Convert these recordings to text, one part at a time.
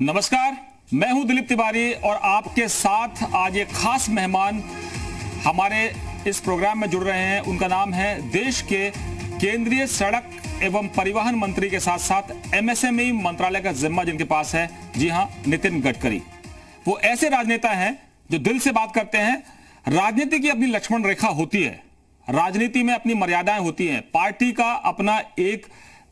नमस्कार, मैं हूं दिलीप तिवारी और आपके साथ आज एक खास मेहमान हमारे इस प्रोग्राम में जुड़ रहे हैं। उनका नाम है देश के केंद्रीय सड़क एवं परिवहन मंत्री के साथ साथ एमएसएमई मंत्रालय का जिम्मा जिनके पास है। जी हां, नितिन गडकरी। वो ऐसे राजनेता हैं जो दिल से बात करते हैं। राजनीति की अपनी लक्ष्मण रेखा होती है, राजनीति में अपनी मर्यादाएं होती हैं, पार्टी का अपना एक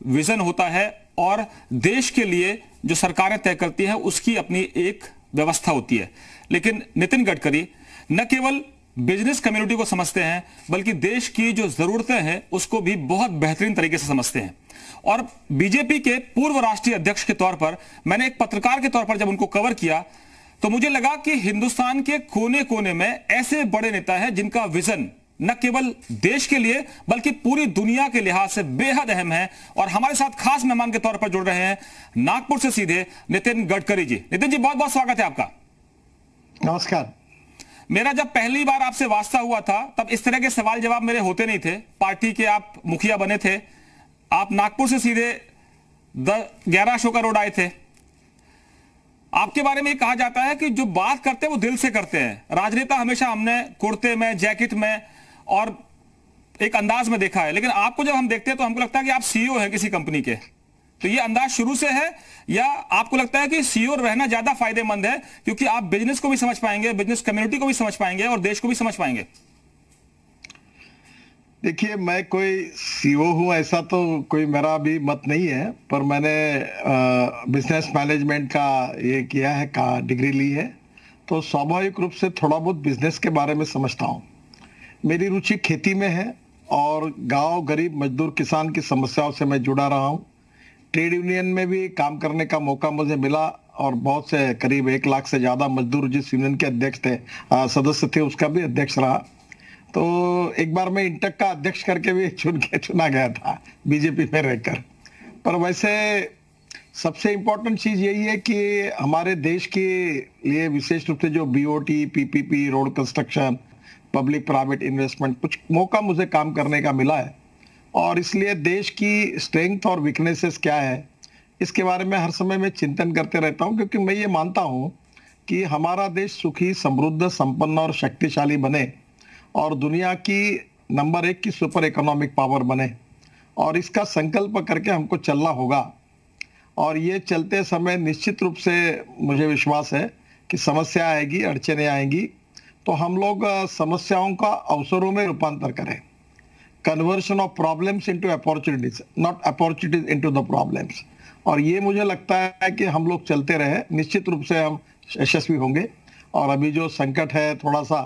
विजन होता है और देश के लिए जो सरकारें तय करती हैं उसकी अपनी एक व्यवस्था होती है। लेकिन नितिन गडकरी न केवल बिजनेस कम्युनिटी को समझते हैं बल्कि देश की जो जरूरतें हैं उसको भी बहुत बेहतरीन तरीके से समझते हैं। और बीजेपी के पूर्व राष्ट्रीय अध्यक्ष के तौर पर मैंने एक पत्रकार के तौर पर जब उनको कवर किया तो मुझे लगा कि हिंदुस्तान के कोने कोने में ऐसे बड़े नेता हैं जिनका विजन न केवल देश के लिए बल्कि पूरी दुनिया के लिहाज से बेहद अहम है। और हमारे साथ खास मेहमान के तौर पर जुड़ रहे हैं नागपुर से सीधे नितिन गडकरी जी। नितिन जी, बहुत बहुत स्वागत है आपका। नमस्कार। मेरा जब पहली बार आपसे वास्ता हुआ था तब इस तरह के सवाल जवाब मेरे होते नहीं थे। पार्टी के आप मुखिया बने थे, आप नागपुर से सीधे 11 अशोका रोड आए थे। आपके बारे में कहा जाता है कि जो बात करते हैं वो दिल से करते हैं। राजनेता हमेशा हमने कुर्ते में, जैकेट में और एक अंदाज में देखा है, लेकिन आपको जब हम देखते हैं तो हमको लगता है कि आप सीईओ हैं किसी कंपनी के। तो ये अंदाज शुरू से है या आपको लगता है कि सीईओ रहना ज्यादा फायदेमंद है क्योंकि आप बिजनेस को भी समझ पाएंगे, बिजनेस कम्युनिटी को भी समझ पाएंगे और देश को भी समझ पाएंगे? देखिए, मैं कोई सीईओ हूं ऐसा तो कोई मेरा भी मत नहीं है, पर मैंने बिजनेस मैनेजमेंट का ये किया है, का डिग्री ली है, तो स्वाभाविक रूप से थोड़ा बहुत बिजनेस के बारे में समझता हूं। मेरी रुचि खेती में है और गांव गरीब मजदूर किसान की समस्याओं से मैं जुड़ा रहा हूं। ट्रेड यूनियन में भी काम करने का मौका मुझे मिला और बहुत से करीब 1 लाख से ज्यादा मजदूर जिस यूनियन के अध्यक्ष थे, सदस्य थे, उसका भी अध्यक्ष रहा। तो एक बार मैं इंटक का अध्यक्ष करके भी चुना गया था बीजेपी में रहकर। पर वैसे सबसे इम्पोर्टेंट चीज यही है कि हमारे देश के लिए विशेष रूप से जो BOT, PPP, road construction, public private investment, कुछ मौका मुझे काम करने का मिला है और इसलिए देश की स्ट्रेंथ और वीकनेसेस क्या है इसके बारे में हर समय मैं चिंतन करते रहता हूं, क्योंकि मैं ये मानता हूं कि हमारा देश सुखी, समृद्ध, संपन्न और शक्तिशाली बने और दुनिया की नंबर 1 की सुपर इकोनॉमिक पावर बने। और इसका संकल्प करके हमको चलना होगा। और ये चलते समय निश्चित रूप से मुझे विश्वास है कि समस्या आएगी, अड़चने आएंगी, तो हम लोग समस्याओं का अवसरों में रूपांतर करें। Conversion of problems into opportunities, not opportunities into the problems. और ये मुझे लगता है कि हम लोग चलते रहे, निश्चित रूप से हम यशस्वी होंगे और अभी जो संकट है थोड़ा सा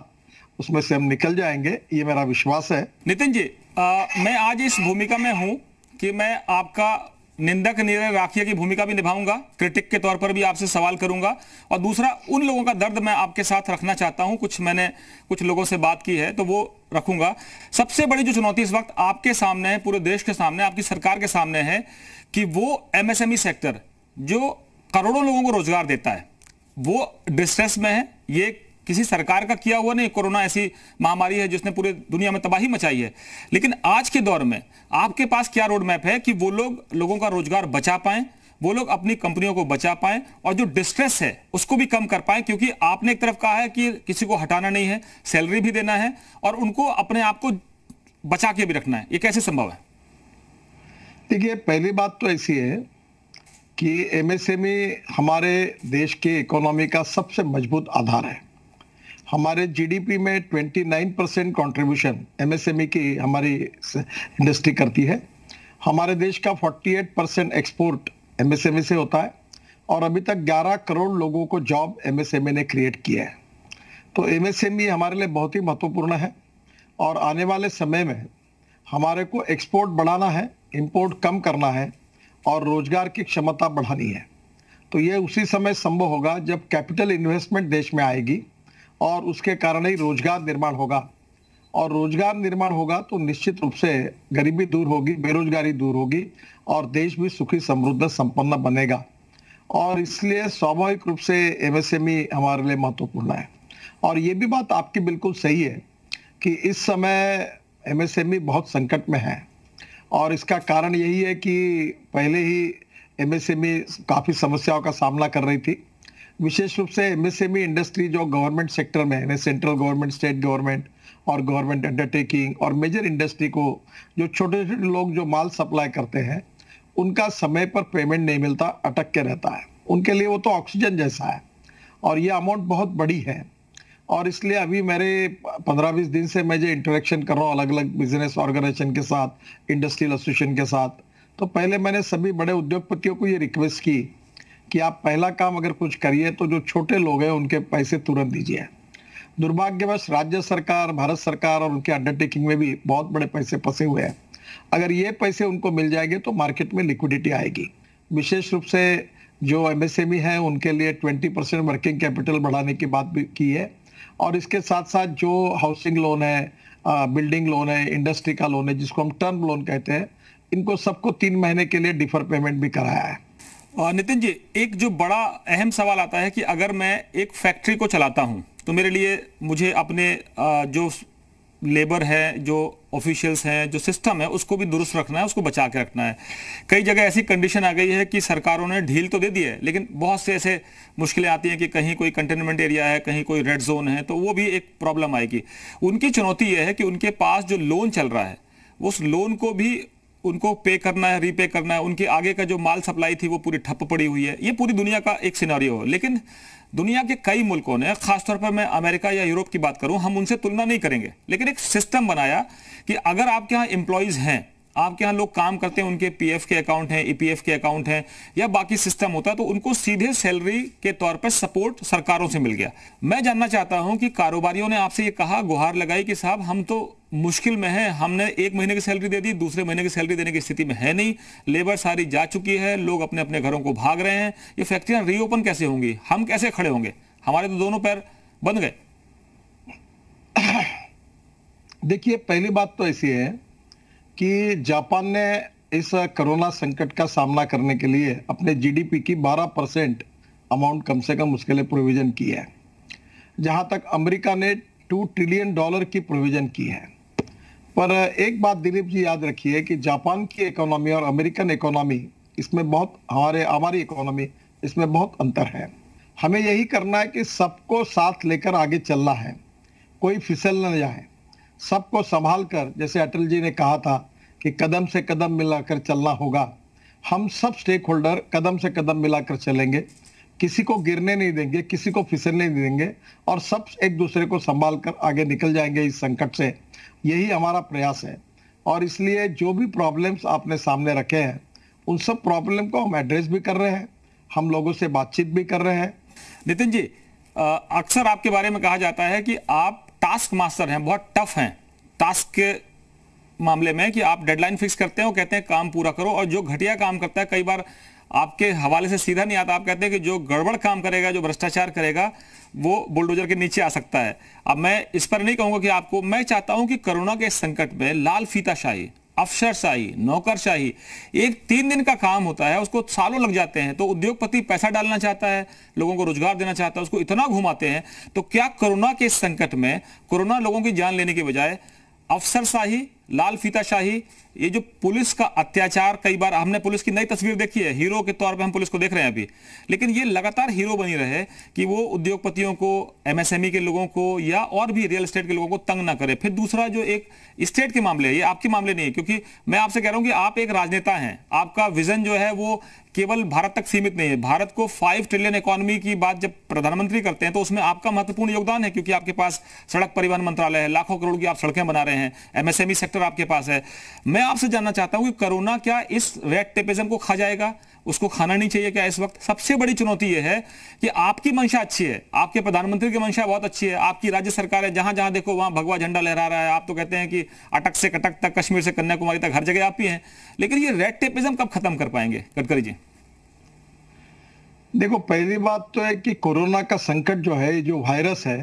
उसमें से हम निकल जाएंगे, ये मेरा विश्वास है। नितिन जी, मैं आज इस भूमिका में हूं कि मैं आपका निंदक निर्णय राखिया की भूमिका भी निभाऊंगा, क्रिटिक के तौर पर भी आपसे सवाल करूंगा और दूसरा उन लोगों का दर्द मैं आपके साथ रखना चाहता हूं। मैंने कुछ लोगों से बात की है तो वो रखूंगा। सबसे बड़ी जो चुनौती इस वक्त आपके सामने है, पूरे देश के सामने, आपकी सरकार के सामने है कि वो एमएसएमई सेक्टर जो करोड़ों लोगों को रोजगार देता है वो डिस्ट्रेस में है। ये किसी सरकार का किया हुआ नहीं, कोरोना ऐसी महामारी है जिसने पूरे दुनिया में तबाही मचाई है। लेकिन आज के दौर में आपके पास क्या रोड मैप है कि वो लोगों का रोजगार बचा पाएं, वो लोग अपनी कंपनियों को बचा पाएं और जो डिस्ट्रेस है उसको भी कम कर पाएं? क्योंकि आपने एक तरफ कहा है कि किसी को हटाना नहीं है, सैलरी भी देना है और उनको अपने आप को बचा के भी रखना है। ये कैसे संभव है? देखिए, पहली बात तो ऐसी है कि एमएसएमई हमारे देश के इकोनॉमी का सबसे मजबूत आधार है। हमारे जीडीपी में 29% कंट्रीब्यूशन एमएसएमई की हमारी इंडस्ट्री करती है। हमारे देश का 48% एक्सपोर्ट एमएसएमई से होता है और अभी तक 11 करोड़ लोगों को जॉब एमएसएमई ने क्रिएट किया है। तो एमएसएमई हमारे लिए बहुत ही महत्वपूर्ण है और आने वाले समय में हमारे को एक्सपोर्ट बढ़ाना है, इंपोर्ट कम करना है और रोजगार की क्षमता बढ़ानी है। तो ये उसी समय संभव होगा जब कैपिटल इन्वेस्टमेंट देश में आएगी और उसके कारण ही रोजगार निर्माण होगा। और रोजगार निर्माण होगा तो निश्चित रूप से गरीबी दूर होगी, बेरोजगारी दूर होगी और देश भी सुखी, समृद्ध, संपन्न बनेगा। और इसलिए स्वाभाविक रूप से एमएसएमई हमारे लिए महत्वपूर्ण है। और ये भी बात आपकी बिल्कुल सही है कि इस समय एमएसएमई बहुत संकट में है और इसका कारण यही है कि पहले ही एमएसएमई काफी समस्याओं का सामना कर रही थी। विशेष रूप से एमएसएमई इंडस्ट्री जो गवर्नमेंट सेक्टर में है, सेंट्रल गवर्नमेंट, स्टेट गवर्नमेंट और गवर्नमेंट अंडरटेकिंग और मेजर इंडस्ट्री को जो छोटे छोटे लोग जो माल सप्लाई करते हैं, उनका समय पर पेमेंट नहीं मिलता, अटक के रहता है। उनके लिए वो तो ऑक्सीजन जैसा है और ये अमाउंट बहुत बड़ी है। और इसलिए अभी मेरे 15-20 दिन से मैं जो इंटरेक्शन कर रहा हूँ अलग अलग बिजनेस ऑर्गेनाइजेशन के साथ, इंडस्ट्रियल एसोसिएशन के साथ, तो पहले मैंने सभी बड़े उद्योगपतियों को ये रिक्वेस्ट की कि आप पहला काम अगर कुछ करिए तो जो छोटे लोग हैं उनके पैसे तुरंत दीजिए। दुर्भाग्यवश राज्य सरकार, भारत सरकार और उनके अंडरटेकिंग में भी बहुत बड़े पैसे फंसे हुए हैं। अगर ये पैसे उनको मिल जाएंगे तो मार्केट में लिक्विडिटी आएगी। विशेष रूप से जो एमएसएमई है उनके लिए 20% वर्किंग कैपिटल बढ़ाने की बात भी की है और इसके साथ साथ जो हाउसिंग लोन है, बिल्डिंग लोन है, इंडस्ट्री का लोन है जिसको हम टर्म लोन कहते हैं, इनको सबको 3 महीने के लिए डिफर पेमेंट भी कराया है। नितिन जी, एक जो बड़ा अहम सवाल आता है कि अगर मैं एक फैक्ट्री को चलाता हूं तो मेरे लिए मुझे अपने जो लेबर है, जो ऑफिशियल्स हैं, जो सिस्टम है, उसको भी दुरुस्त रखना है, उसको बचा के रखना है। कई जगह ऐसी कंडीशन आ गई है कि सरकारों ने ढील तो दे दी है, लेकिन बहुत से ऐसे मुश्किलें आती हैं कि कहीं कोई कंटेनमेंट एरिया है, कहीं कोई रेड जोन है, तो वो भी एक प्रॉब्लम आएगी। उनकी चुनौती यह है कि उनके पास जो लोन चल रहा है उस लोन को भी उनको पे करना है, रीपे करना है। उनके आगे का जो माल सप्लाई थी वो पूरी ठप पड़ी हुई है। ये पूरी दुनिया का एक सिनेरियो है, लेकिन दुनिया के कई मुल्कों ने, खासतौर पर मैं अमेरिका या यूरोप की बात करूं, हम उनसे तुलना नहीं करेंगे, लेकिन एक सिस्टम बनाया कि अगर आपके यहाँ एम्प्लॉयज हैं, आपके यहाँ लोग काम करते हैं, उनके पीएफ के अकाउंट हैं, ईपीएफ के अकाउंट हैं या बाकी सिस्टम होता है, तो उनको सीधे सैलरी के तौर पर सपोर्ट सरकारों से मिल गया। मैं जानना चाहता हूं कि कारोबारियों ने आपसे ये कहा, गुहार लगाई कि साहब हम तो मुश्किल में है, हमने 1 महीने की सैलरी दे दी, दूसरे महीने की सैलरी देने की स्थिति में है नहीं, लेबर सारी जा चुकी है, लोग अपने अपने घरों को भाग रहे हैं, ये फैक्ट्रियां रीओपन कैसे होंगी, हम कैसे खड़े होंगे, हमारे तो दोनों पैर बंद गए। देखिए, पहली बात तो ऐसी है कि जापान ने इस कोरोना संकट का सामना करने के लिए अपने जीडीपी की 12% अमाउंट कम से कम उसके लिए प्रोविजन की है, जहां तक अमेरिका ने $2 ट्रिलियन की प्रोविजन की है। पर एक बात दिलीप जी याद रखिए कि जापान की इकोनॉमी और अमेरिकन इकोनॉमी, इसमें बहुत हमारी इकोनॉमी इसमें बहुत अंतर है। हमें यही करना है कि सबको साथ लेकर आगे चलना है, कोई फिसल न जाए, सबको संभाल कर, जैसे अटल जी ने कहा था कि कदम से कदम मिलाकर चलना होगा। हम सब स्टेक होल्डर कदम से कदम मिलाकर चलेंगे, किसी को गिरने नहीं देंगे, किसी को फिसलने नहीं देंगे और सब एक दूसरे को संभाल कर आगे निकल जाएंगे इस संकट से। यही हमारा प्रयास है और इसलिए जो भी प्रॉब्लम्स आपने सामने रखे हैं उन सब प्रॉब्लम को हम एड्रेस भी कर रहे हैं, हम लोगों से बातचीत भी कर रहे हैं। नितिन जी, अक्सर आपके बारे में कहा जाता है कि आप टास्क मास्टर हैं, बहुत टफ हैं टास्क के मामले में, कि आप डेडलाइन फिक्स करते हैं और कहते हैं काम पूरा करो, और जो घटिया काम करता है कई बार आपके हवाले से सीधा नहीं आता, आप कहते हैं कि जो गड़बड़ काम करेगा, जो भ्रष्टाचार करेगा, वो बुलडोजर के नीचे आ सकता है। अब मैं इस पर नहीं कहूंगा कि आपको, मैं चाहता हूं कि कोरोना के संकट में लाल फीताशाही, अफसरशाही, नौकरशाही, एक 3 दिन का काम होता है, उसको सालों लग जाते हैं। तो उद्योगपति पैसा डालना चाहता है, लोगों को रोजगार देना चाहता है, उसको इतना घुमाते हैं। तो क्या कोरोना के संकट में कोरोना लोगों की जान लेने के बजाय अफसरशाही, लाल फीताशाही, ये जो पुलिस का अत्याचार, कई बार हमने पुलिस की नई तस्वीर देखी है, हीरो के तौर पे हम पुलिस को देख रहे हैं अभी, लेकिन ये लगातार हीरो बनी रहे कि वो उद्योगपतियों को, एमएसएमई के लोगों को या और भी रियल एस्टेट के लोगों को तंग ना करे। फिर दूसरा जो एक स्टेट के मामले है, ये आपके मामले नहीं है, क्योंकि मैं आपसे कह रहा हूं कि आप एक राजनेता हैं, आपका विजन जो है वो केवल भारत तक सीमित नहीं है। भारत को 5 ट्रिलियन इकोनॉमी की बात जब प्रधानमंत्री करते हैं तो उसमें आपका महत्वपूर्ण योगदान है, क्योंकि आपके पास सड़क परिवहन मंत्रालय है, लाखों करोड़ की आप सड़कें बना रहे हैं, एमएसएमई सेक्टर आपके पास है। मैं आपसे जानना चाहता हूं कि कोरोना क्या इस रेड टेपिज्म को खा जाएगा, उसको खाना नहीं चाहिए क्या? इस वक्त सबसे बड़ी चुनौती यह है कि आपकी मंशा अच्छी है, आपके प्रधानमंत्री की मंशा बहुत अच्छी है, आपकी राज्य सरकार है, जहां जहां देखो वहां भगवा झंडा लहरा रहा है। आप तो कहते हैं कि अटक से कटक तक, कश्मीर से कन्याकुमारी तक हर जगह आप ही हैं, लेकिन ये रेड टेपिज्म कब खत्म कर पाएंगे गडकरी जी? देखो, पहली बात तो है कि कोरोना का संकट जो है, जो वायरस है,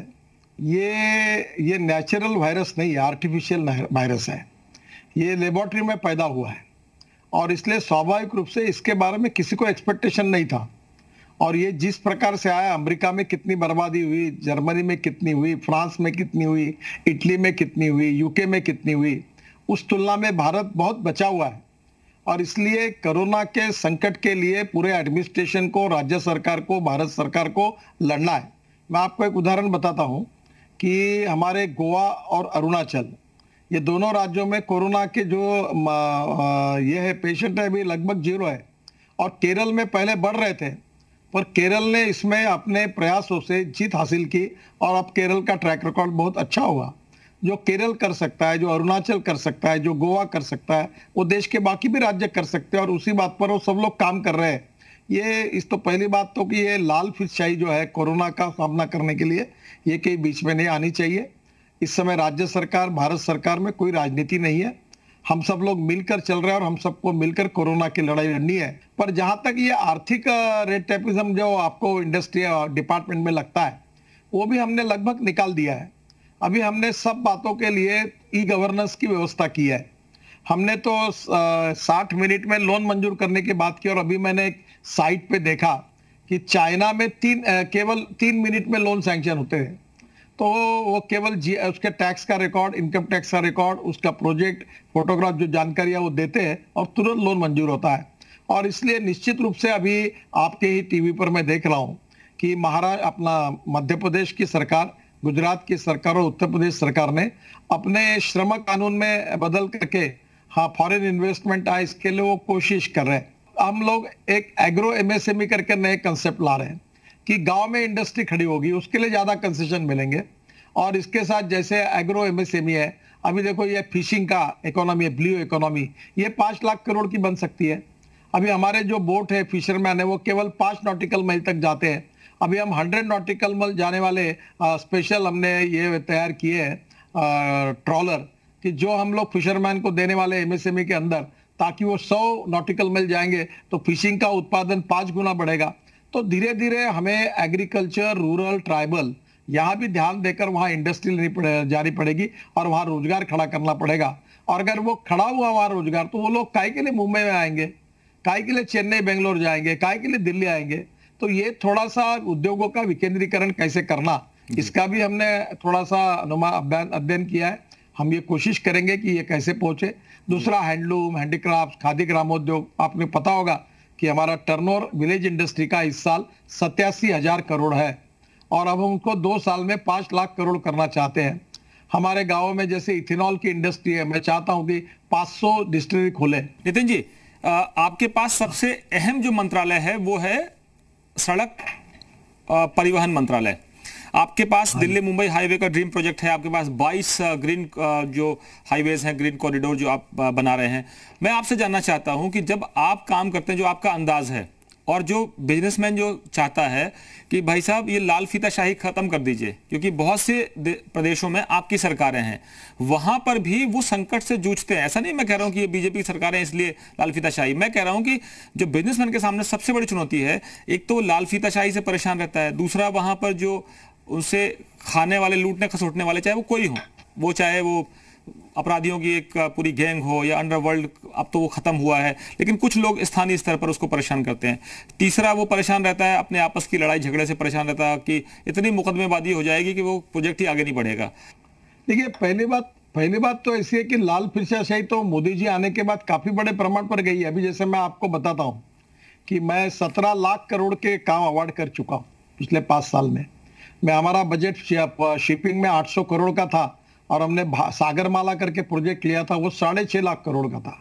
ये नेचुरल वायरस नहीं है, आर्टिफिशियल वायरस है। ये लेबोरेटरी में पैदा हुआ है और इसलिए स्वाभाविक रूप से इसके बारे में किसी को एक्सपेक्टेशन नहीं था। और ये जिस प्रकार से आया, अमेरिका में कितनी बर्बादी हुई, जर्मनी में कितनी हुई, फ्रांस में कितनी हुई, इटली में कितनी हुई, यूके में कितनी हुई, उस तुलना में भारत बहुत बचा हुआ है। और इसलिए कोरोना के संकट के लिए पूरे एडमिनिस्ट्रेशन को, राज्य सरकार को, भारत सरकार को लड़ना है। मैं आपको एक उदाहरण बताता हूं कि हमारे गोवा और अरुणाचल, ये दोनों राज्यों में कोरोना के जो ये है पेशेंट है अभी लगभग 0 है। और केरल में पहले बढ़ रहे थे, पर केरल ने इसमें अपने प्रयासों से जीत हासिल की और अब केरल का ट्रैक रिकॉर्ड बहुत अच्छा हुआ। जो केरल कर सकता है, जो अरुणाचल कर सकता है, जो गोवा कर सकता है, वो देश के बाकी भी राज्य कर सकते हैं और उसी बात पर वो सब लोग काम कर रहे हैं। ये इस तो पहली बात तो कि ये लाल फिरशाही जो है कोरोना का सामना करने के लिए, ये कहीं बीच में नहीं आनी चाहिए। इस समय राज्य सरकार, भारत सरकार में कोई राजनीति नहीं है, हम सब लोग मिलकर चल रहे हैं और हम सबको मिलकर कोरोना की लड़ाई लड़नी है। पर जहां तक ये आर्थिक रेड टेपिज्म जो आपको इंडस्ट्री डिपार्टमेंट में लगता है, वो भी हमने लगभग निकाल दिया है। अभी हमने सब बातों के लिए ई गवर्नेंस की व्यवस्था की है। हमने तो 60 मिनट में लोन मंजूर करने की बात की और अभी मैंने एक साइट पे देखा कि चाइना में केवल 3 मिनट में लोन सैंक्शन होते हैं। तो वो केवल उसके टैक्स का रिकॉर्ड, इनकम टैक्स का रिकॉर्ड, उसका प्रोजेक्ट, फोटोग्राफ, जो जानकारियां वो देते हैं और तुरंत लोन मंजूर होता है। और इसलिए निश्चित रूप से अभी आपके ही टीवी पर मैं देख रहा हूं कि अपना मध्य प्रदेश की सरकार, गुजरात की सरकार और उत्तर प्रदेश सरकार ने अपने श्रम कानून में बदल करके फॉरेन इन्वेस्टमेंट आए, इसके लिए वो कोशिश कर रहे हैं। हम लोग एक एग्रो एमएसएमई करके नए कंसेप्ट ला रहे हैं कि गांव में इंडस्ट्री खड़ी होगी, उसके लिए ज्यादा कंसेशन मिलेंगे। और इसके साथ जैसे एग्रो एमएसएमई है, अभी देखो ये फिशिंग का इकोनॉमी है, ब्लू इकोनॉमी, ये 5 लाख करोड़ की बन सकती है। अभी हमारे जो बोट है, फिशरमैन है, वो केवल 5 नॉटिकल माइल तक जाते हैं। अभी हम 100 नॉटिकल माइल जाने वाले स्पेशल हमने ये तैयार किए हैं ट्रॉलर, कि जो हम लोग फिशरमैन को देने वाले एमएसएमई के अंदर, ताकि वो 100 नॉटिकल माइल जाएंगे तो फिशिंग का उत्पादन 5 गुना बढ़ेगा। तो धीरे धीरे हमें एग्रीकल्चर, रूरल, ट्राइबल, यहाँ भी ध्यान देकर वहाँ इंडस्ट्री जानी पड़ेगी और वहाँ रोजगार खड़ा करना पड़ेगा। और अगर वो खड़ा हुआ वहाँ रोजगार, तो वो लोग काहे के लिए मुंबई में आएंगे, काहे के लिए चेन्नई, बेंगलोर जाएंगे, काहे के लिए दिल्ली आएंगे। तो ये थोड़ा सा उद्योगों का विकेंद्रीकरण कैसे करना, इसका भी हमने थोड़ा सा अध्ययन किया है। हम ये कोशिश करेंगे कि ये कैसे पहुंचे। दूसरा, हैंडलूम, हैंडीक्राफ्ट, खादी ग्रामोद्योग, आपने पता होगा कि हमारा टर्नओवर विलेज इंडस्ट्री का इस साल 87,000 करोड़ है और अब हम उनको 2 साल में 5 लाख करोड़ करना चाहते हैं। हमारे गांवों में जैसे इथेनॉल की इंडस्ट्री है, मैं चाहता हूं कि 500 डिस्टिलरी खोले। नितिन जी, आपके पास सबसे अहम जो मंत्रालय है वो है सड़क परिवहन मंत्रालय। आपके पास दिल्ली मुंबई हाईवे का ड्रीम प्रोजेक्ट है, आपके पास 22 ग्रीन जो हाईवेज हैं, ग्रीन कॉरिडोर जो आप बना रहे हैं। मैं आपसे जानना चाहता हूं कि जब आप काम करते हैं, जो आपका अंदाज है और जो बिजनेसमैन जो चाहता है कि भाई साहब ये लाल फीताशाही खत्म कर दीजिए, क्योंकि बहुत से प्रदेशों में आपकी सरकारें हैं, वहां पर भी वो संकट से जूझते हैं। ऐसा नहीं मैं कह रहा हूं कि ये बीजेपी की सरकारें इसलिए लाल फीताशाही, मैं कह रहा हूं कि जो बिजनेसमैन के सामने सबसे बड़ी चुनौती है, एक तो लाल फीताशाही से परेशान रहता है, दूसरा वहां पर जो उनसे खाने वाले, लूटने खसोटने वाले, चाहे वो कोई हो, वो चाहे वो अपराधियों की एक पूरी गैंग हो या अंडरवर्ल्ड, अब तो वो खत्म हुआ है, लेकिन कुछ लोग स्थानीय स्तर पर उसको परेशान करते हैं। तीसरा, वो परेशान रहता है अपने आपस की लड़ाई झगड़े से परेशान रहता है कि इतनी मुकदमेबाजी हो जाएगी कि वो प्रोजेक्ट ही आगे नहीं बढ़ेगा। देखिए, पहली बात तो ऐसी है कि लाल फीताशाही तो मोदी जी आने के बाद काफी बड़े प्रमाण पर गई है। अभी जैसे मैं आपको बताता हूं कि मैं 17 लाख करोड़ के काम अवार्ड कर चुका हूं पिछले 5 साल में। मैं, हमारा बजट शिपिंग में 800 करोड़ का था और हमने सागरमाला करके प्रोजेक्ट लिया था, वो 6.5 लाख करोड़ का था।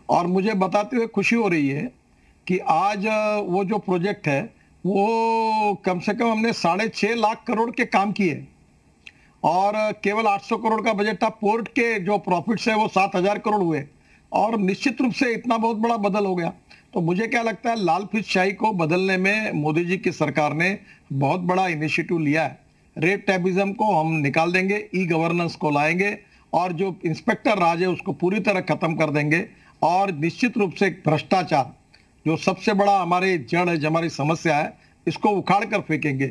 और मुझे बताते हुए खुशी हो रही है कि आज वो जो प्रोजेक्ट है वो कम से कम हमने 6.5 लाख करोड़ के काम किए और केवल 800 करोड़ का बजट था। पोर्ट के जो प्रॉफिट्स है वो 7,000 करोड़ हुए और निश्चित रूप से इतना बहुत बड़ा बदल हो गया। तो मुझे क्या लगता है, लाल फीताशाही को बदलने में मोदी जी की सरकार ने बहुत बड़ा इनिशिएटिव लिया है। रेड टेपिज्म को हम निकाल देंगे, ई गवर्नेंस को लाएंगे और जो इंस्पेक्टर राज है उसको पूरी तरह खत्म कर देंगे। और निश्चित रूप से भ्रष्टाचार, जो सबसे बड़ा हमारे जड़ है, जो हमारी समस्या है, इसको उखाड़ कर फेंकेंगे।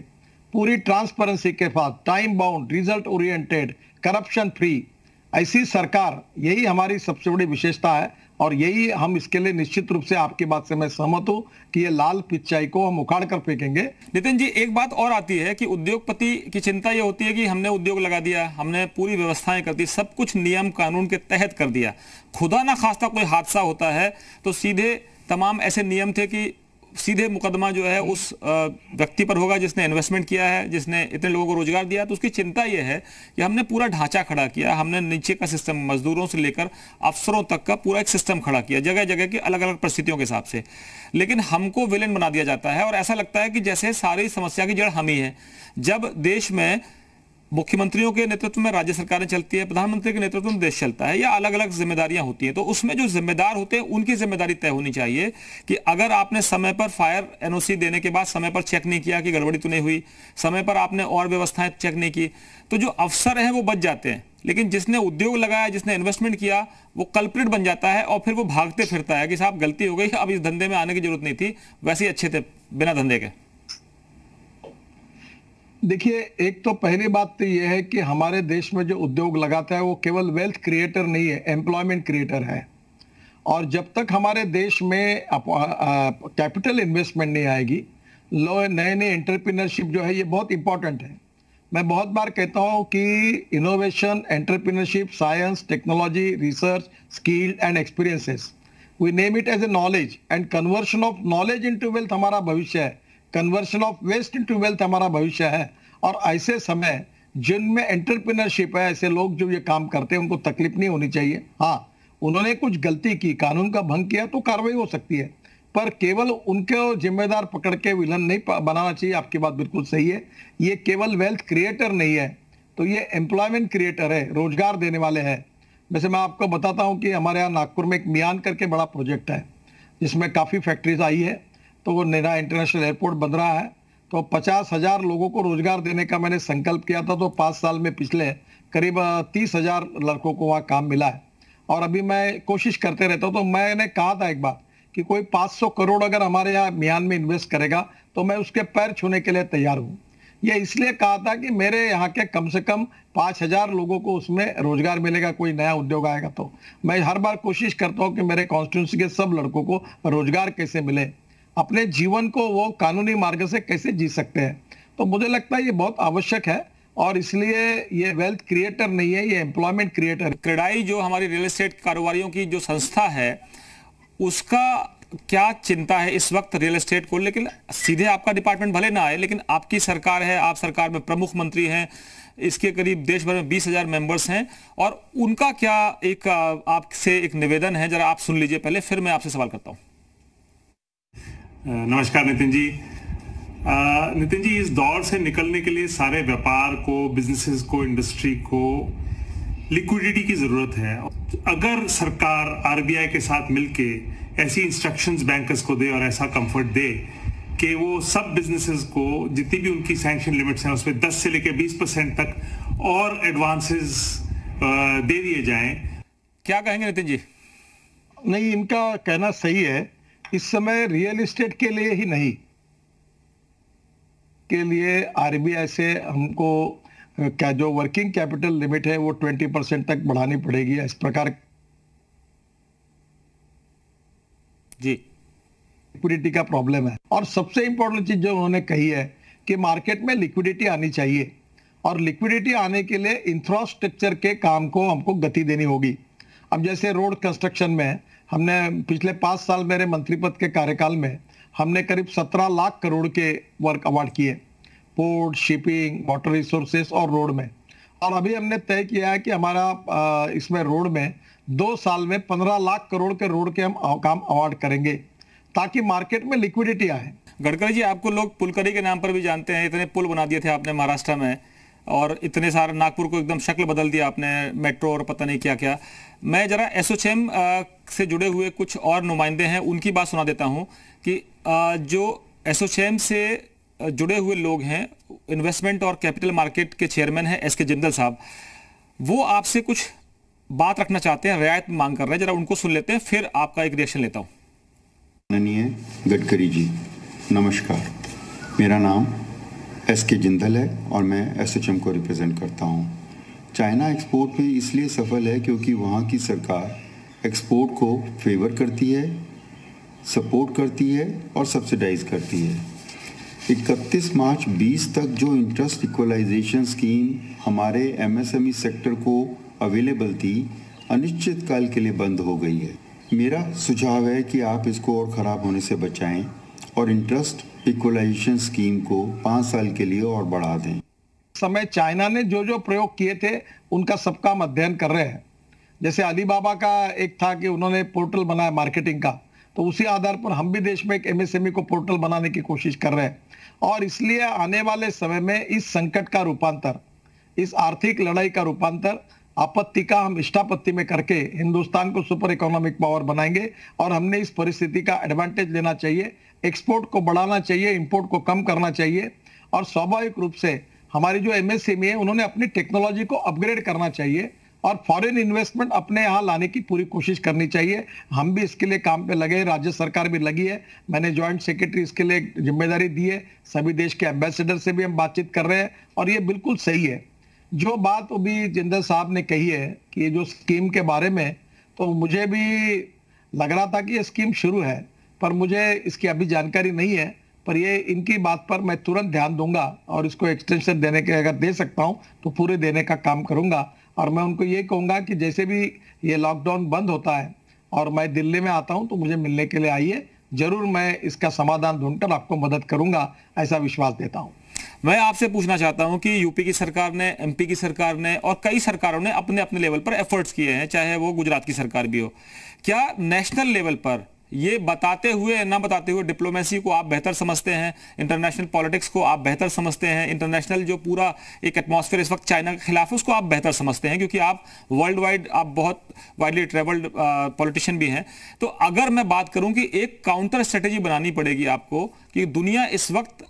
पूरी ट्रांसपेरेंसी के साथ, time bound, result oriented, corruption free, ऐसी सरकार, यही हमारी सबसे बड़ी विशेषता है और यही हम इसके लिए निश्चित रूप से आपकी बात से मैं सहमत हूं कि ये लाल पिचाई को हम उखाड़ कर फेंकेंगे। नितिन जी, एक बात और आती है कि उद्योगपति की चिंता ये होती है कि हमने उद्योग लगा दिया, हमने पूरी व्यवस्थाएं कर दी, सब कुछ नियम कानून के तहत कर दिया, खुदा ना खास्ता कोई हादसा होता है तो सीधे तमाम ऐसे नियम थे कि सीधे मुकदमा जो है उस व्यक्ति पर होगा जिसने इन्वेस्टमेंट किया है, जिसने इतने लोगों को रोजगार दिया। तो उसकी चिंता यह है कि हमने पूरा ढांचा खड़ा किया, हमने नीचे का सिस्टम, मजदूरों से लेकर अफसरों तक का पूरा एक सिस्टम खड़ा किया, जगह जगह की अलग अलग परिस्थितियों के हिसाब से, लेकिन हमको विलेन बना दिया जाता है और ऐसा लगता है कि जैसे सारी समस्या की जड़ हम ही है। जब देश में मुख्यमंत्रियों के नेतृत्व में राज्य सरकारें चलती है, प्रधानमंत्री के नेतृत्व में देश चलता है, या अलग अलग जिम्मेदारियां होती हैं, तो उसमें जो जिम्मेदार होते हैं उनकी जिम्मेदारी तय होनी चाहिए कि अगर आपने समय पर फायर एनओसी देने के बाद समय पर चेक नहीं किया कि गड़बड़ी तो नहीं हुई, समय पर आपने और व्यवस्थाएं चेक नहीं की, तो जो अफसर हैं वो बच जाते हैं, लेकिन जिसने उद्योग लगाया, जिसने इन्वेस्टमेंट किया, वो कल्प्रिट बन जाता है और फिर वो भागते फिरता है कि साहब गलती हो गई, अब इस धंधे में आने की जरूरत नहीं थी, वैसे ही अच्छे थे बिना धंधे के। देखिए, एक तो पहली बात तो यह है कि हमारे देश में जो उद्योग लगाता है वो केवल वेल्थ क्रिएटर नहीं है, एम्प्लॉयमेंट क्रिएटर है। और जब तक हमारे देश में कैपिटल इन्वेस्टमेंट नहीं आएगी, नए नए एंटरप्रेन्योरशिप जो है ये बहुत इंपॉर्टेंट है। मैं बहुत बार कहता हूं कि innovation, entrepreneurship, science, technology, research, skill and experiences, we name it as a knowledge, and conversion of knowledge into wealth हमारा भविष्य है, conversion of waste into wealth हमारा भविष्य है। और ऐसे समय जिनमें एंटरप्रेन्योरशिप है, ऐसे लोग जो ये काम करते हैं उनको तकलीफ नहीं होनी चाहिए। हाँ, उन्होंने कुछ गलती की, कानून का भंग किया तो कार्रवाई हो सकती है, पर केवल उनके जिम्मेदार पकड़ के विलन नहीं बनाना चाहिए। आपकी बात बिल्कुल सही है, ये केवल वेल्थ क्रिएटर नहीं है, तो ये एम्प्लॉयमेंट क्रिएटर है, रोजगार देने वाले हैं। वैसे मैं आपको बताता हूँ कि हमारे यहाँ नागपुर में एक मियान करके बड़ा प्रोजेक्ट है जिसमें काफ़ी फैक्ट्रीज आई है, तो वो नया इंटरनेशनल एयरपोर्ट बन रहा है, तो 50,000 लोगों को रोजगार देने का मैंने संकल्प किया था, तो 5 साल में पिछले करीब 30,000 लड़कों को वहाँ काम मिला है। और अभी मैं कोशिश करते रहता हूँ, तो मैंने कहा था एक बात कि कोई 500 करोड़ अगर हमारे यहाँ म्यान में इन्वेस्ट करेगा तो मैं उसके पैर छूने के लिए तैयार हूँ। ये इसलिए कहा था कि मेरे यहाँ के कम से कम 5,000 लोगों को उसमें रोजगार मिलेगा, कोई नया उद्योग आएगा। तो मैं हर बार कोशिश करता हूँ कि मेरे कॉन्स्टिट्यूंसी के सब लड़कों को रोजगार कैसे मिले, अपने जीवन को वो कानूनी मार्ग से कैसे जी सकते हैं। तो मुझे लगता है ये बहुत आवश्यक है और इसलिए ये वेल्थ क्रिएटर नहीं है, ये एम्प्लॉयमेंट क्रिएटर है। क्रेडाई जो हमारी रियल एस्टेट कारोबारियों की जो संस्था है, उसका क्या चिंता है इस वक्त रियल एस्टेट को? लेकिन सीधे आपका डिपार्टमेंट भले ना आए, लेकिन आपकी सरकार है, आप सरकार में प्रमुख मंत्री हैं, इसके करीब देश भर में 20,000 मेंबर्स हैं, और उनका क्या एक आपसे एक निवेदन है, जरा आप सुन लीजिए पहले, फिर मैं आपसे सवाल करता हूं। नमस्कार नितिन जी। नितिन जी, इस दौर से निकलने के लिए सारे व्यापार को, बिजनेसेस को, इंडस्ट्री को लिक्विडिटी की जरूरत है। अगर सरकार आरबीआई के साथ मिलके ऐसी इंस्ट्रक्शंस बैंकर्स को दे और ऐसा कंफर्ट दे कि वो सब बिजनेसेस को जितनी भी उनकी सैंक्शन लिमिट्स हैं उसमें 10 से लेकर 20% तक और एडवांसेस दे दिए जाएं, क्या कहेंगे नितिन जी? नहीं, इनका कहना सही है। इस समय रियल एस्टेट के लिए ही नहीं, के लिए आरबीआई से हमको क्या जो वर्किंग कैपिटल लिमिट है वो 20% तक बढ़ानी पड़ेगी। इस प्रकार जी लिक्विडिटी का प्रॉब्लम है। और सबसे इंपॉर्टेंट चीज जो उन्होंने कही है कि मार्केट में लिक्विडिटी आनी चाहिए, और लिक्विडिटी आने के लिए इंफ्रास्ट्रक्चर के काम को हमको गति देनी होगी। अब जैसे रोड कंस्ट्रक्शन में हमने पिछले 5 साल मेरे मंत्री पद के कार्यकाल में हमने करीब 17 लाख करोड़ के वर्क अवार्ड किए, पोर्ट, शिपिंग, वाटर रिसोर्सेस और रोड में। और अभी हमने तय किया है कि हमारा इसमें रोड में 2 साल में 15 लाख करोड़ के रोड के हम काम अवार्ड करेंगे ताकि मार्केट में लिक्विडिटी आए। गडकरी जी, आपको लोग पुलकरी के नाम पर भी जानते हैं, इतने पुल बना दिए थे आपने महाराष्ट्र में, और इतने सारे नागपुर को एकदम शक्ल बदल दिया आपने, मेट्रो और पता नहीं क्या क्या। मैं जरा एसोचैम से जुड़े हुए कुछ और नुमाइंदे हैं, उनकी बात सुना देता हूं कि जो एसोचैम से जुड़े हुए लोग हैं, इन्वेस्टमेंट और कैपिटल मार्केट के चेयरमैन हैं एसके जिंदल साहब, वो आपसे कुछ बात रखना चाहते हैं, रियायत मांग कर रहे हैं, जरा उनको सुन लेते हैं, फिर आपका एक रिएक्शन लेता हूं। माननीय गडकरी जी, नमस्कार। मेरा नाम एसके जिंदल है और मैं एसोचैम को रिप्रेजेंट करता हूं। चाइना एक्सपोर्ट में इसलिए सफल है क्योंकि वहाँ की सरकार एक्सपोर्ट को फेवर करती है, सपोर्ट करती है और सब्सिडाइज करती है। 31 मार्च 20 तक जो इंटरेस्ट इक्वलाइजेशन स्कीम हमारे एमएसएमई सेक्टर को अवेलेबल थी, अनिश्चित काल के लिए बंद हो गई है। मेरा सुझाव है कि आप इसको और ख़राब होने से बचाएं और इंटरेस्ट इक्वलाइजेशन स्कीम को 5 साल के लिए और बढ़ा दें। समय चाइना ने जो जो प्रयोग किए थे उनका सबका हम अध्ययन कर रहे हैं। जैसे अलीबाबा का एक था कि उन्होंने पोर्टल बनाया मार्केटिंग का, तो उसी आधार पर हम भी देश में एक एमएसएमई को पोर्टल बनाने की कोशिश कर रहे हैं। और इसलिए आने वाले समय में इस संकट का रूपांतर, इस आर्थिक लड़ाई का रूपांतर आपत्ति का हम इष्टापत्ति में करके हिंदुस्तान को सुपर इकोनॉमिक पावर बनाएंगे। और हमने इस परिस्थिति का एडवांटेज लेना चाहिए, एक्सपोर्ट को बढ़ाना चाहिए, इंपोर्ट को कम करना चाहिए। और स्वाभाविक रूप से हमारी जो एमएसएमई है उन्होंने अपनी टेक्नोलॉजी को अपग्रेड करना चाहिए और फॉरेन इन्वेस्टमेंट अपने यहाँ लाने की पूरी कोशिश करनी चाहिए। हम भी इसके लिए काम पे लगे हैं, राज्य सरकार भी लगी है। मैंने जॉइंट सेक्रेटरी इसके लिए जिम्मेदारी दी है। सभी देश के एम्बेसडर से भी हम बातचीत कर रहे हैं और ये बिल्कुल सही है। जो बात अभी जिंदल साहब ने कही है कि ये जो स्कीम के बारे में, तो मुझे भी लग रहा था कि ये स्कीम शुरू है, पर मुझे इसकी अभी जानकारी नहीं है। पर ये इनकी बात पर मैं तुरंत ध्यान दूंगा और इसको एक्सटेंशन देने के अगर दे सकता हूं तो पूरे देने का काम करूंगा। और मैं उनको ये कहूंगा कि जैसे भी ये लॉकडाउन बंद होता है और मैं दिल्ली में आता हूं तो मुझे मिलने के लिए आइए, जरूर मैं इसका समाधान ढूंढकर आपको मदद करूंगा, ऐसा विश्वास देता हूं। मैं आपसे पूछना चाहता हूं कि यूपी की सरकार ने, एमपी की सरकार ने और कई सरकारों ने अपने अपने लेवल पर एफर्ट्स किए हैं, चाहे वो गुजरात की सरकार भी हो। क्या नेशनल लेवल पर ये बताते हुए ना बताते हुए डिप्लोमेसी को आप बेहतर समझते हैं, इंटरनेशनल पॉलिटिक्स को आप बेहतर समझते हैं, इंटरनेशनल जो पूरा एक एटमॉस्फेयर इस वक्त चाइना के खिलाफ है उसको आप बेहतर समझते हैं, क्योंकि आप वर्ल्ड वाइड, आप बहुत वाइडली ट्रेवल्ड पॉलिटिशियन भी हैं। तो अगर मैं बात करूं कि एक काउंटर स्ट्रेटेजी बनानी पड़ेगी आपको कि दुनिया इस वक्त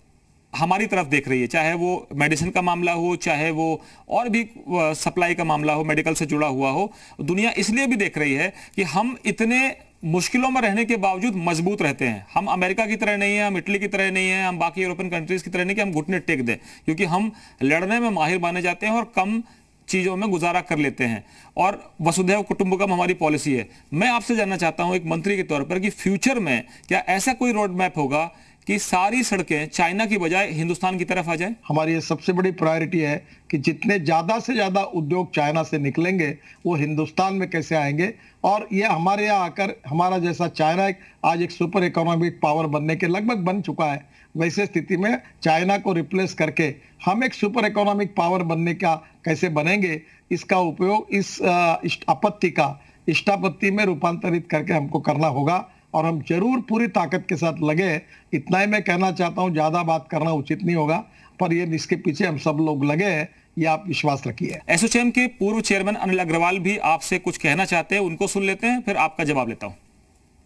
हमारी तरफ देख रही है, चाहे वो मेडिसिन का मामला हो, चाहे वो और भी सप्लाई का मामला हो, मेडिकल से जुड़ा हुआ हो, दुनिया इसलिए भी देख रही है कि हम इतने मुश्किलों में रहने के बावजूद मजबूत रहते हैं। हम अमेरिका की तरह नहीं है, हम इटली की तरह नहीं है, हम बाकी यूरोपियन कंट्रीज की तरह नहीं कि हम घुटने टेक दें, क्योंकि हम लड़ने में माहिर माने जाते हैं और कम चीजों में गुजारा कर लेते हैं। और वसुधैव कुटुंबकम हमारी पॉलिसी है। मैं आपसे जानना चाहता हूं एक मंत्री के तौर पर कि फ्यूचर में क्या ऐसा कोई रोड मैप होगा कि सारी सड़कें चाइना की बजाय हिंदुस्तान की तरफ आ जाए? हमारी ये सबसे बड़ी प्रायोरिटी है कि जितने ज्यादा से ज्यादा उद्योग चाइना से निकलेंगे वो हिंदुस्तान में कैसे आएंगे। और ये हमारे यहाँ आकर हमारा जैसा चाइना आज एक सुपर इकोनॉमिक पावर बनने के लगभग बन चुका है, वैसे स्थिति में चाइना को रिप्लेस करके हम एक सुपर इकोनॉमिक पावर बनने का कैसे बनेंगे, इसका उपयोग इस आपत्ति का इष्टापत्ति में रूपांतरित करके हमको करना होगा। और हम जरूर पूरी ताकत के साथ लगे। इतना ही मैं कहना चाहता हूं, ज्यादा बात करना उचित नहीं होगा, पर ये इसके पीछे हम सब लोग लगे हैं, ये आप विश्वास रखिए। एसोचैम के पूर्व चेयरमैन अनिल अग्रवाल भी आपसे कुछ कहना चाहते हैं, उनको सुन लेते हैं, फिर आपका जवाब लेता हूं।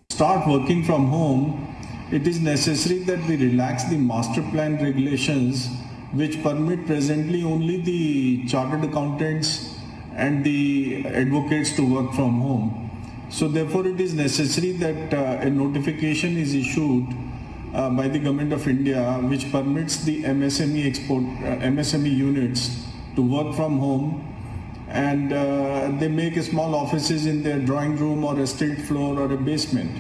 Start working from home, it is necessary that we relax the master plan regulations which permit presently only the chartered accountants and the advocates to work from home. So therefore it is necessary that a notification is issued by the Government of India which permits the MSME units to work from home, and they make small offices in their drawing room or a street floor or a basement.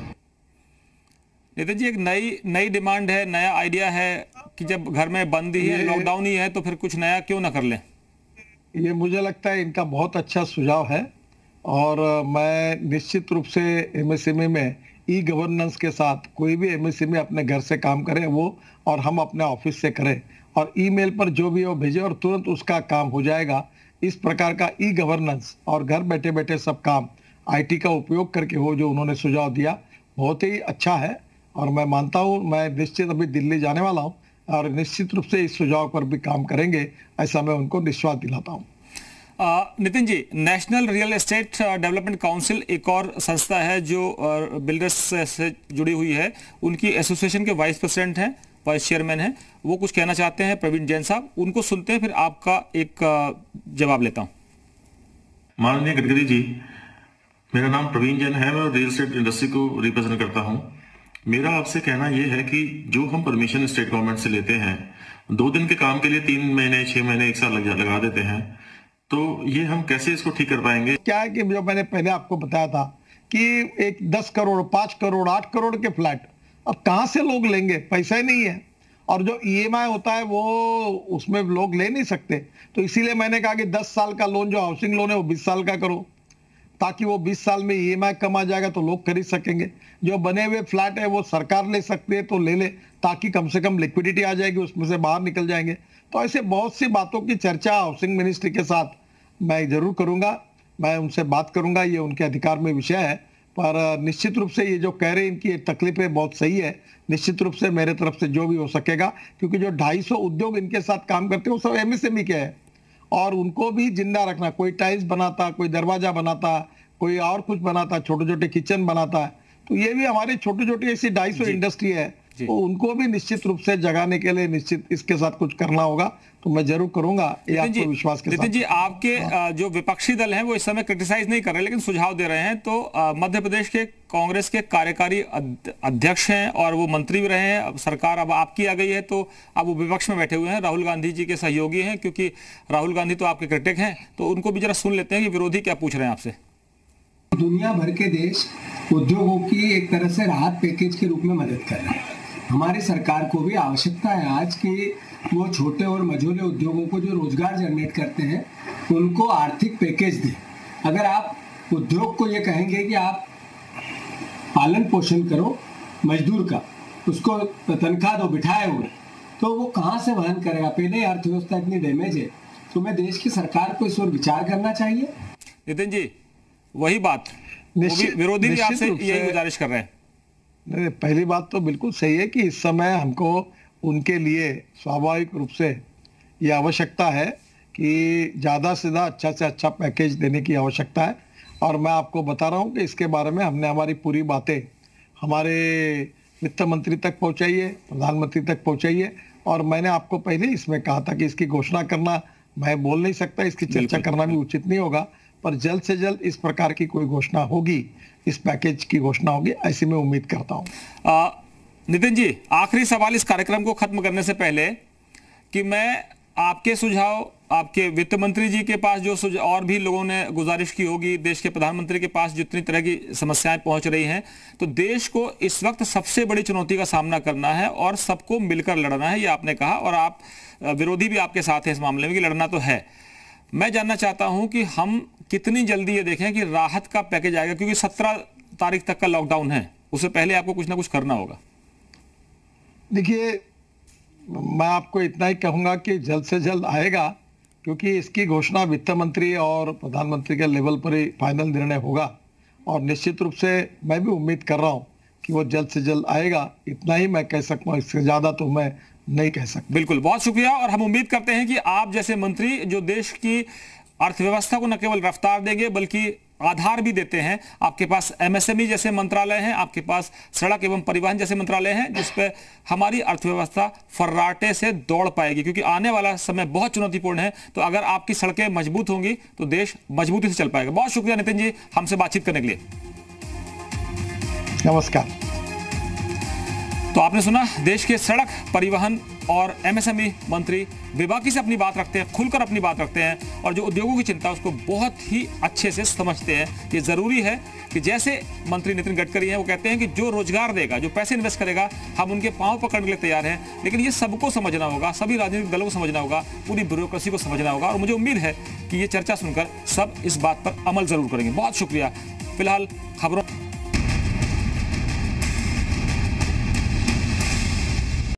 Nitin ji, एक नई demand है, नया idea है कि जब घर में बंद ही है, लॉकडाउन ही है, तो फिर कुछ नया क्यों ना कर लें? ये मुझे लगता है इनका बहुत अच्छा सुझाव है और मैं निश्चित रूप से एमएसएमई में ई गवर्नेंस के साथ कोई भी एमएसएमई अपने घर से काम करे वो, और हम अपने ऑफिस से करें और ईमेल पर जो भी वो भेजे और तुरंत उसका काम हो जाएगा। इस प्रकार का ई गवर्नेंस और घर बैठे बैठे सब काम आईटी का उपयोग करके हो, जो उन्होंने सुझाव दिया बहुत ही अच्छा है। और मैं मानता हूँ, मैं निश्चित अभी दिल्ली जाने वाला हूँ और निश्चित रूप से इस सुझाव पर भी काम करेंगे, ऐसा मैं उनको विश्वास दिलाता हूँ। Nitin ji, national real estate development council एक और संस्था है जो बिल्डर्स से जुड़ी हुई है, उनकी एसोसिएशन के वाइस प्रेसिडेंट हैं, वाइस चेयरमैन हैं, वो कुछ कहना चाहते हैं, प्रवीण जैन साहब, उनको सुनते हैं, फिर आपका एक जवाब लेता हूं। माननीय गडकरी जी, मेरा नाम प्रवीण जैन है, मैं रियल एस्टेट इंडस्ट्री को रिप्रेजेंट करता हूं। मेरा आपसे कहना यह है कि जो हम परमिशन स्टेट गवर्नमेंट से लेते हैं, 2 दिन के काम के लिए 3 महीने, 6 महीने, 1 साल लगा देते हैं। तो ये हम कैसे इसको ठीक कर पाएंगे? क्या है कि जो मैंने पहले आपको बताया था कि एक 10 करोड़ 5 करोड़ 8 करोड़ के फ्लैट अब कहां से लोग लेंगे, पैसा ही नहीं है। और जो ईएमआई होता है वो उसमें लोग ले नहीं सकते। तो इसीलिए मैंने कहा कि 10 साल का लोन, जो हाउसिंग लोन है वो 20 साल का करो, ताकि वो 20 साल में ईएमआई कम आ जाएगा तो लोग खरीद सकेंगे। जो बने हुए फ्लैट है वो सरकार ले सकती है तो ले ले, ताकि कम से कम लिक्विडिटी आ जाएगी, उसमें से बाहर निकल जाएंगे। तो ऐसे बहुत सी बातों की चर्चा हाउसिंग मिनिस्ट्री के साथ मैं जरूर करूंगा, मैं उनसे बात करूंगा, ये उनके अधिकार में विषय है। पर निश्चित रूप से ये जो कह रहे हैं इनकी तकलीफें बहुत सही है। निश्चित रूप से मेरे तरफ से जो भी हो सकेगा, क्योंकि जो 250 उद्योग इनके साथ काम करते हैं वो सब एमएसएमई के हैं और उनको भी जिंदा रखना। कोई टाइल्स बनाता, कोई दरवाजा बनाता, कोई और कुछ बनाता, छोटे छोटे किचन बनाता है। तो ये भी हमारी छोटी छोटी ऐसी 250 इंडस्ट्री है, तो उनको भी निश्चित रूप से जगाने के लिए निश्चित इसके साथ कुछ करना होगा। तो मैं जरूर करूंगा, ये आपको विश्वास के साथ। नितिन जी, आपके जो विपक्षी दल हैं वो इस समय क्रिटिसाइज नहीं कर रहे लेकिन सुझाव दे रहे हैं। तो मध्य प्रदेश के कांग्रेस के कार्यकारी अध्यक्ष हैं और वो मंत्री भी रहे हैं। अब सरकार अब आपकी आ गई है तो अब वो विपक्ष में बैठे हुए हैं, राहुल गांधी जी के सहयोगी हैं, क्योंकि राहुल गांधी तो आपके क्रिटिक हैं। तो उनको भी जरा सुन लेते हैं कि विरोधी क्या पूछ रहे हैं आपसे। दुनिया भर के देश उद्योगों की एक तरह से राहत पैकेज के रूप में मदद कर रहे हैं। हमारी सरकार को भी आवश्यकता है आज की वो छोटे और मझोले उद्योगों को जो रोजगार जनरेट करते हैं उनको आर्थिक पैकेज दें। अगर आप उद्योग को ये कहेंगे कि आप पालन पोषण करो मजदूर का, उसको तनख्वाह दो बिठाए हुए, तो वो कहाँ से वहन करेगा? पहले ही अर्थव्यवस्था इतनी डैमेज है। तो मैं देश की सरकार को इस ओर विचार करना चाहिए। नितिन जी, वही बात विरोधी भी आपसे यही गुजारिश कर रहे हैं। नहीं, पहली बात तो बिल्कुल सही है कि इस समय हमको उनके लिए स्वाभाविक रूप से ये आवश्यकता है कि ज़्यादा से ज़्यादा अच्छा से अच्छा पैकेज देने की आवश्यकता है। और मैं आपको बता रहा हूँ कि इसके बारे में हमने हमारी पूरी बातें हमारे वित्त मंत्री तक पहुँचाई है, प्रधानमंत्री तक पहुँचाई है। और मैंने आपको पहले इसमें कहा था कि इसकी घोषणा करना मैं बोल नहीं सकता, इसकी चर्चा करना भी उचित नहीं होगा, पर जल्द से जल्द इस प्रकार की कोई घोषणा होगी, इस पैकेज की घोषणा होगी, ऐसी मैं उम्मीद करता हूं। नितिन जी, आखिरी सवाल इस कार्यक्रम को खत्म करने से पहले कि मैं आपके सुझाव आपके वित्त मंत्री जी के पास जो सुझाव और भी लोगों ने गुजारिश की होगी, देश के प्रधानमंत्री के पास जितनी तरह की समस्याएं पहुंच रही हैं, तो देश को इस वक्त सबसे बड़ी चुनौती का सामना करना है और सबको मिलकर लड़ना है, ये आपने कहा। और आप विरोधी भी आपके साथ है इस मामले में कि लड़ना तो है। मैं जानना चाहता हूं कि हम कितनी जल्दी ये देखें कि राहत का पैकेज आएगा, क्योंकि 17 तारीख तक का लॉकडाउन है, उससे पहले आपको कुछ ना कुछ करना होगा। देखिए, मैं आपको इतना ही कहूंगा कि जल्द से जल्द आएगा, क्योंकि इसकी घोषणा वित्त मंत्री और प्रधानमंत्री के लेवल पर ही फाइनल निर्णय होगा। और निश्चित रूप से मैं भी उम्मीद कर रहा हूं कि वो जल्द से जल्द आएगा। इतना ही मैं कह सकता हूं, इससे ज्यादा तो मैं नहीं कह सकता। बिल्कुल, बहुत शुक्रिया। और हम उम्मीद करते हैं कि आप जैसे मंत्री जो देश की अर्थव्यवस्था को न केवल रफ्तार देंगे बल्कि आधार भी देते हैं। आपके पास एमएसएमई जैसे मंत्रालय हैं, आपके पास सड़क एवं परिवहन जैसे मंत्रालय हैं, जिस पे हमारी अर्थव्यवस्था फर्राटे से दौड़ पाएगी, क्योंकि आने वाला समय बहुत चुनौतीपूर्ण है। तो अगर आपकी सड़कें मजबूत होंगी तो देश मजबूती से चल पाएगा। बहुत शुक्रिया नितिन जी, हमसे बातचीत करने के लिए। नमस्कार। तो आपने सुना, देश के सड़क परिवहन और एमएसएमई मंत्री बेबाकी से अपनी बात रखते हैं, खुलकर अपनी बात रखते हैं और जो उद्योगों की चिंता उसको बहुत ही अच्छे से समझते हैं। ये जरूरी है कि जैसे मंत्री नितिन गडकरी हैं, वो कहते हैं कि जो रोजगार देगा, जो पैसे इन्वेस्ट करेगा, हम उनके पांव पकड़ने के लिए तैयार हैं। लेकिन ये सबको समझना होगा, सभी राजनीतिक दलों को समझना होगा, पूरी ब्यूरोक्रेसी को समझना होगा। और मुझे उम्मीद है कि ये चर्चा सुनकर सब इस बात पर अमल जरूर करेंगे। बहुत शुक्रिया। फिलहाल खबरों